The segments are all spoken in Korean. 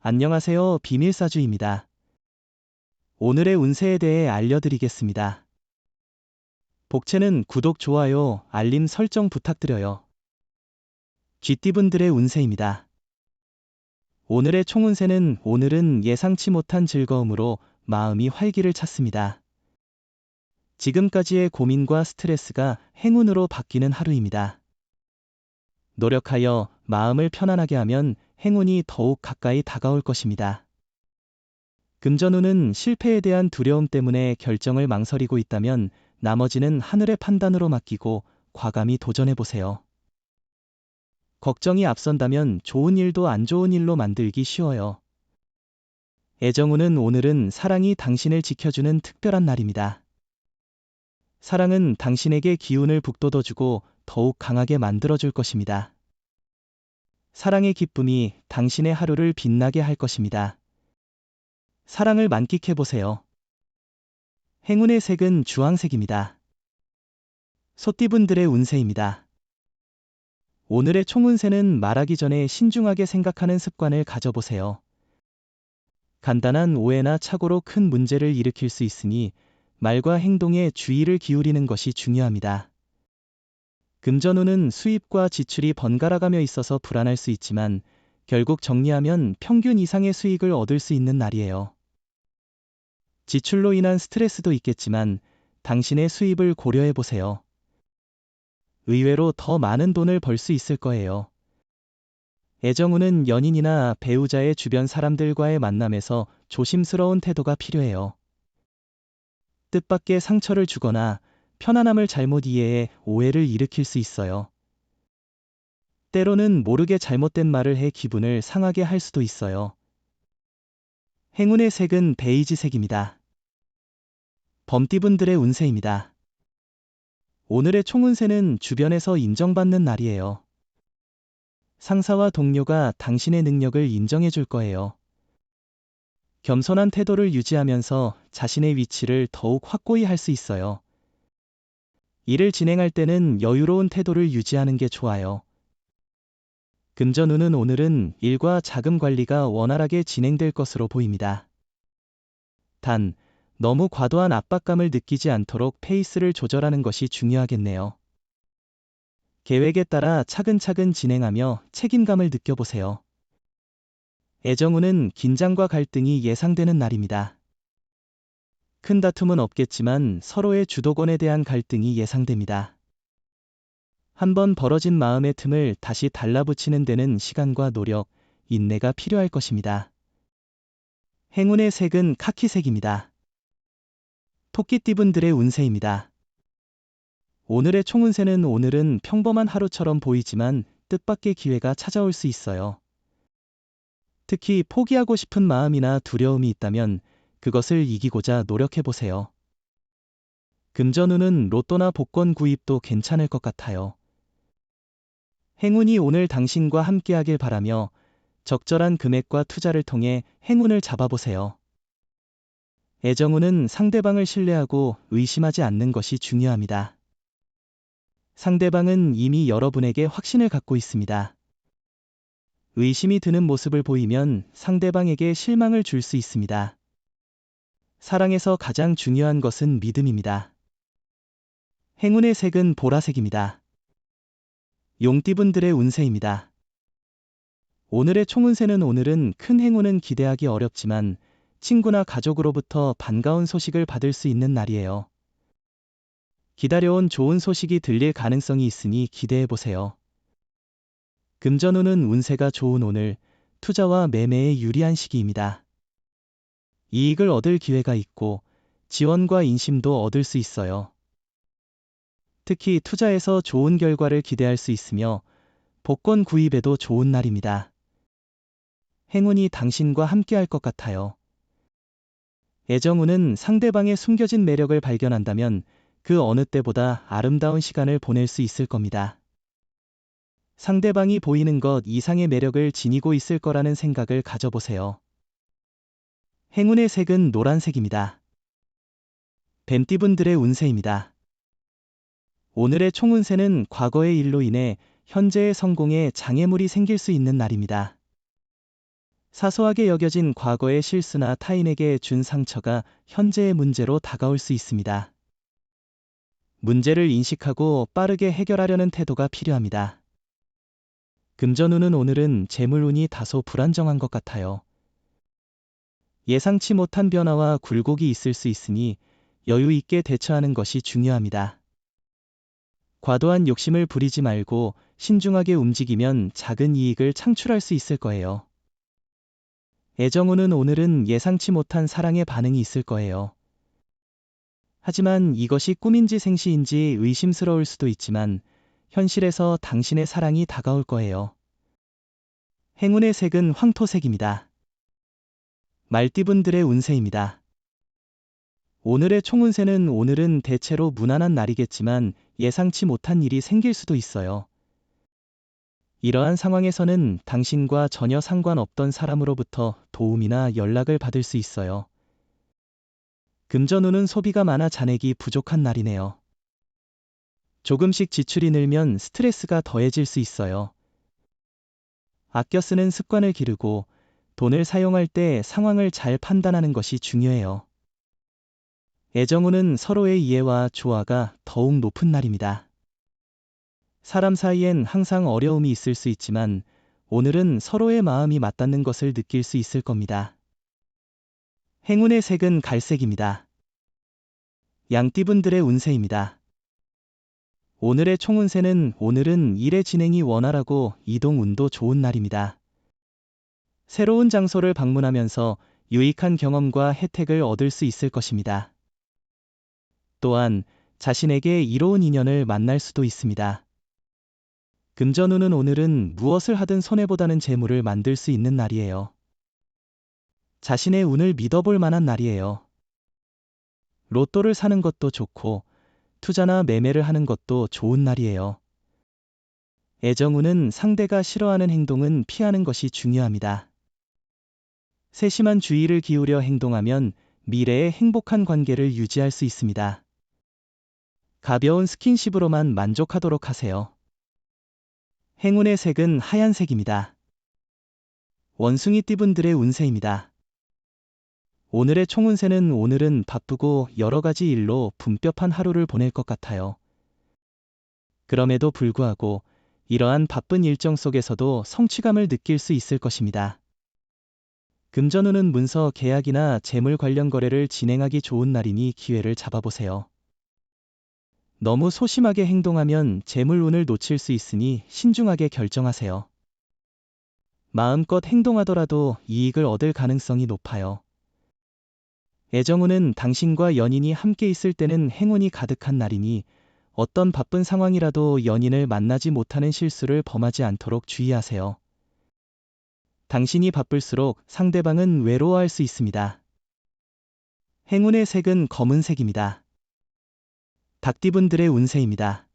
안녕하세요. 비밀사주입니다. 오늘의 운세에 대해 알려드리겠습니다. 복채는 구독, 좋아요, 알림 설정 부탁드려요. 쥐띠분들의 운세입니다. 오늘의 총운세는 오늘은 예상치 못한 즐거움으로 마음이 활기를 찾습니다. 지금까지의 고민과 스트레스가 행운으로 바뀌는 하루입니다. 노력하여 마음을 편안하게 하면 행운이 더욱 가까이 다가올 것입니다. 금전운은 실패에 대한 두려움 때문에 결정을 망설이고 있다면 나머지는 하늘의 판단으로 맡기고 과감히 도전해보세요. 걱정이 앞선다면 좋은 일도 안 좋은 일로 만들기 쉬워요. 애정운은 오늘은 사랑이 당신을 지켜주는 특별한 날입니다. 사랑은 당신에게 기운을 북돋워주고 더욱 강하게 만들어줄 것입니다. 사랑의 기쁨이 당신의 하루를 빛나게 할 것입니다. 사랑을 만끽해보세요. 행운의 색은 주황색입니다. 소띠분들의 운세입니다. 오늘의 총운세는 말하기 전에 신중하게 생각하는 습관을 가져보세요. 간단한 오해나 착오로 큰 문제를 일으킬 수 있으니 말과 행동에 주의를 기울이는 것이 중요합니다. 금전운은 수입과 지출이 번갈아가며 있어서 불안할 수 있지만 결국 정리하면 평균 이상의 수익을 얻을 수 있는 날이에요. 지출로 인한 스트레스도 있겠지만 당신의 수입을 고려해보세요. 의외로 더 많은 돈을 벌 수 있을 거예요. 애정운은 연인이나 배우자의 주변 사람들과의 만남에서 조심스러운 태도가 필요해요. 뜻밖의 상처를 주거나 편안함을 잘못 이해해 오해를 일으킬 수 있어요. 때로는 모르게 잘못된 말을 해 기분을 상하게 할 수도 있어요. 행운의 색은 베이지색입니다. 범띠분들의 운세입니다. 오늘의 총운세는 주변에서 인정받는 날이에요. 상사와 동료가 당신의 능력을 인정해 줄 거예요. 겸손한 태도를 유지하면서 자신의 위치를 더욱 확고히 할 수 있어요. 일을 진행할 때는 여유로운 태도를 유지하는 게 좋아요. 금전운은 오늘은 일과 자금 관리가 원활하게 진행될 것으로 보입니다. 단, 너무 과도한 압박감을 느끼지 않도록 페이스를 조절하는 것이 중요하겠네요. 계획에 따라 차근차근 진행하며 책임감을 느껴보세요. 애정운은 긴장과 갈등이 예상되는 날입니다. 큰 다툼은 없겠지만 서로의 주도권에 대한 갈등이 예상됩니다. 한번 벌어진 마음의 틈을 다시 달라붙이는 데는 시간과 노력, 인내가 필요할 것입니다. 행운의 색은 카키색입니다. 토끼띠분들의 운세입니다. 오늘의 총운세는 오늘은 평범한 하루처럼 보이지만 뜻밖의 기회가 찾아올 수 있어요. 특히 포기하고 싶은 마음이나 두려움이 있다면 그것을 이기고자 노력해보세요. 금전운은 로또나 복권 구입도 괜찮을 것 같아요. 행운이 오늘 당신과 함께하길 바라며 적절한 금액과 투자를 통해 행운을 잡아보세요. 애정운은 상대방을 신뢰하고 의심하지 않는 것이 중요합니다. 상대방은 이미 여러분에게 확신을 갖고 있습니다. 의심이 드는 모습을 보이면 상대방에게 실망을 줄 수 있습니다. 사랑에서 가장 중요한 것은 믿음입니다. 행운의 색은 보라색입니다. 용띠분들의 운세입니다. 오늘의 총운세는 오늘은 큰 행운은 기대하기 어렵지만 친구나 가족으로부터 반가운 소식을 받을 수 있는 날이에요. 기다려온 좋은 소식이 들릴 가능성이 있으니 기대해보세요. 금전운은 운세가 좋은 오늘, 투자와 매매에 유리한 시기입니다. 이익을 얻을 기회가 있고 지원과 인심도 얻을 수 있어요. 특히 투자에서 좋은 결과를 기대할 수 있으며 복권 구입에도 좋은 날입니다. 행운이 당신과 함께할 것 같아요. 애정운은 상대방의 숨겨진 매력을 발견한다면 그 어느 때보다 아름다운 시간을 보낼 수 있을 겁니다. 상대방이 보이는 것 이상의 매력을 지니고 있을 거라는 생각을 가져보세요. 행운의 색은 노란색입니다. 뱀띠분들의 운세입니다. 오늘의 총운세는 과거의 일로 인해 현재의 성공에 장애물이 생길 수 있는 날입니다. 사소하게 여겨진 과거의 실수나 타인에게 준 상처가 현재의 문제로 다가올 수 있습니다. 문제를 인식하고 빠르게 해결하려는 태도가 필요합니다. 금전운은 오늘은 재물운이 다소 불안정한 것 같아요. 예상치 못한 변화와 굴곡이 있을 수 있으니 여유 있게 대처하는 것이 중요합니다. 과도한 욕심을 부리지 말고 신중하게 움직이면 작은 이익을 창출할 수 있을 거예요. 애정운은 오늘은 예상치 못한 사랑의 반응이 있을 거예요. 하지만 이것이 꿈인지 생시인지 의심스러울 수도 있지만 현실에서 당신의 사랑이 다가올 거예요. 행운의 색은 황토색입니다. 말띠분들의 운세입니다. 오늘의 총운세는 오늘은 대체로 무난한 날이겠지만 예상치 못한 일이 생길 수도 있어요. 이러한 상황에서는 당신과 전혀 상관없던 사람으로부터 도움이나 연락을 받을 수 있어요. 금전운은 소비가 많아 잔액이 부족한 날이네요. 조금씩 지출이 늘면 스트레스가 더해질 수 있어요. 아껴 쓰는 습관을 기르고 돈을 사용할 때 상황을 잘 판단하는 것이 중요해요. 애정운은 서로의 이해와 조화가 더욱 높은 날입니다. 사람 사이엔 항상 어려움이 있을 수 있지만 오늘은 서로의 마음이 맞닿는 것을 느낄 수 있을 겁니다. 행운의 색은 갈색입니다. 양띠분들의 운세입니다. 오늘의 총운세는 오늘은 일의 진행이 원활하고 이동 운도 좋은 날입니다. 새로운 장소를 방문하면서 유익한 경험과 혜택을 얻을 수 있을 것입니다. 또한 자신에게 이로운 인연을 만날 수도 있습니다. 금전운은 오늘은 무엇을 하든 손해보다는 재물을 만들 수 있는 날이에요. 자신의 운을 믿어볼 만한 날이에요. 로또를 사는 것도 좋고 투자나 매매를 하는 것도 좋은 날이에요. 애정운은 상대가 싫어하는 행동은 피하는 것이 중요합니다. 세심한 주의를 기울여 행동하면 미래에 행복한 관계를 유지할 수 있습니다. 가벼운 스킨십으로만 만족하도록 하세요. 행운의 색은 하얀색입니다. 원숭이띠분들의 운세입니다. 오늘의 총운세는 오늘은 바쁘고 여러 가지 일로 분뼈한 하루를 보낼 것 같아요. 그럼에도 불구하고 이러한 바쁜 일정 속에서도 성취감을 느낄 수 있을 것입니다. 금전운은 문서 계약이나 재물 관련 거래를 진행하기 좋은 날이니 기회를 잡아보세요. 너무 소심하게 행동하면 재물운을 놓칠 수 있으니 신중하게 결정하세요. 마음껏 행동하더라도 이익을 얻을 가능성이 높아요. 애정운은 당신과 연인이 함께 있을 때는 행운이 가득한 날이니 어떤 바쁜 상황이라도 연인을 만나지 못하는 실수를 범하지 않도록 주의하세요. 당신이 바쁠수록 상대방은 외로워할 수 있습니다. 행운의 색은 검은색입니다. 닭띠분들의 운세입니다.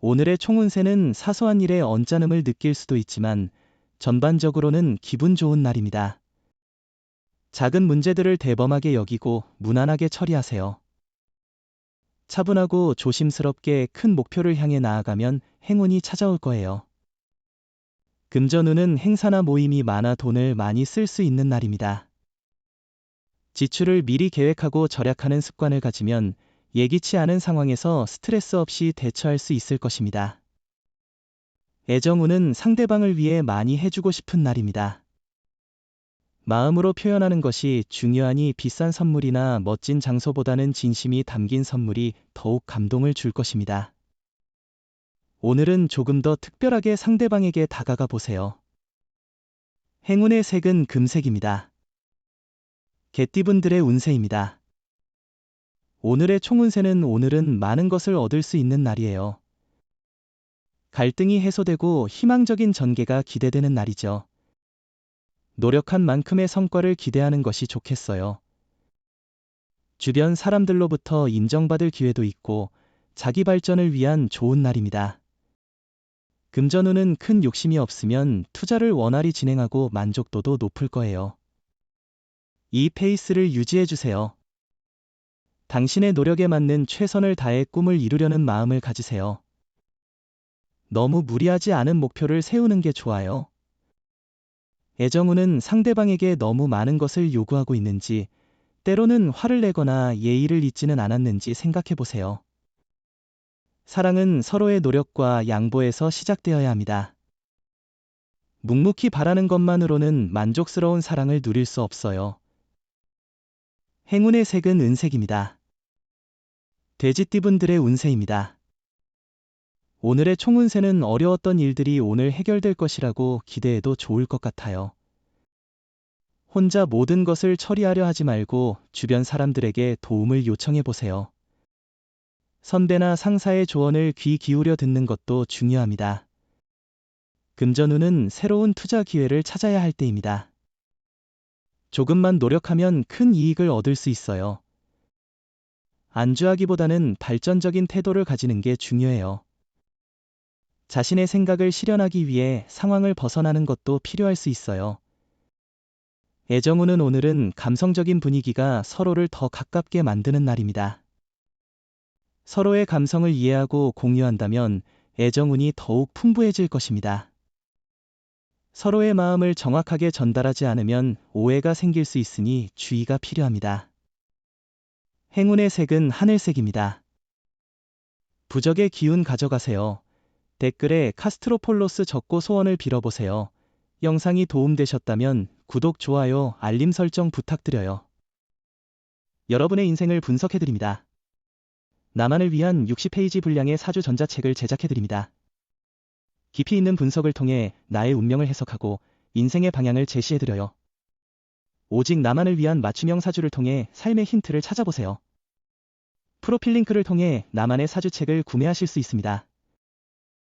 오늘의 총운세는 사소한 일에 언짢음을 느낄 수도 있지만 전반적으로는 기분 좋은 날입니다. 작은 문제들을 대범하게 여기고 무난하게 처리하세요. 차분하고 조심스럽게 큰 목표를 향해 나아가면 행운이 찾아올 거예요. 금전운은 행사나 모임이 많아 돈을 많이 쓸 수 있는 날입니다. 지출을 미리 계획하고 절약하는 습관을 가지면 예기치 않은 상황에서 스트레스 없이 대처할 수 있을 것입니다. 애정운은 상대방을 위해 많이 해주고 싶은 날입니다. 마음으로 표현하는 것이 중요하니 비싼 선물이나 멋진 장소보다는 진심이 담긴 선물이 더욱 감동을 줄 것입니다. 오늘은 조금 더 특별하게 상대방에게 다가가 보세요. 행운의 색은 금색입니다. 개띠분들의 운세입니다. 오늘의 총운세는 오늘은 많은 것을 얻을 수 있는 날이에요. 갈등이 해소되고 희망적인 전개가 기대되는 날이죠. 노력한 만큼의 성과를 기대하는 것이 좋겠어요. 주변 사람들로부터 인정받을 기회도 있고 자기 발전을 위한 좋은 날입니다. 금전운은 큰 욕심이 없으면 투자를 원활히 진행하고 만족도도 높을 거예요. 이 페이스를 유지해주세요. 당신의 노력에 맞는 최선을 다해 꿈을 이루려는 마음을 가지세요. 너무 무리하지 않은 목표를 세우는 게 좋아요. 애정운은 상대방에게 너무 많은 것을 요구하고 있는지, 때로는 화를 내거나 예의를 잊지는 않았는지 생각해 보세요. 사랑은 서로의 노력과 양보에서 시작되어야 합니다. 묵묵히 바라는 것만으로는 만족스러운 사랑을 누릴 수 없어요. 행운의 색은 은색입니다. 돼지띠분들의 운세입니다. 오늘의 총운세는 어려웠던 일들이 오늘 해결될 것이라고 기대해도 좋을 것 같아요. 혼자 모든 것을 처리하려 하지 말고 주변 사람들에게 도움을 요청해 보세요. 선배나 상사의 조언을 귀 기울여 듣는 것도 중요합니다. 금전운은 새로운 투자 기회를 찾아야 할 때입니다. 조금만 노력하면 큰 이익을 얻을 수 있어요. 안주하기보다는 발전적인 태도를 가지는 게 중요해요. 자신의 생각을 실현하기 위해 상황을 벗어나는 것도 필요할 수 있어요. 애정운은 오늘은 감성적인 분위기가 서로를 더 가깝게 만드는 날입니다. 서로의 감성을 이해하고 공유한다면 애정운이 더욱 풍부해질 것입니다. 서로의 마음을 정확하게 전달하지 않으면 오해가 생길 수 있으니 주의가 필요합니다. 행운의 색은 하늘색입니다. 부적의 기운 가져가세요. 댓글에 카스트로폴로스 적고 소원을 빌어보세요. 영상이 도움되셨다면 구독, 좋아요, 알림 설정 부탁드려요. 여러분의 인생을 분석해드립니다. 나만을 위한 60페이지 분량의 사주 전자책을 제작해드립니다. 깊이 있는 분석을 통해 나의 운명을 해석하고 인생의 방향을 제시해드려요. 오직 나만을 위한 맞춤형 사주를 통해 삶의 힌트를 찾아보세요. 프로필 링크를 통해 나만의 사주책을 구매하실 수 있습니다.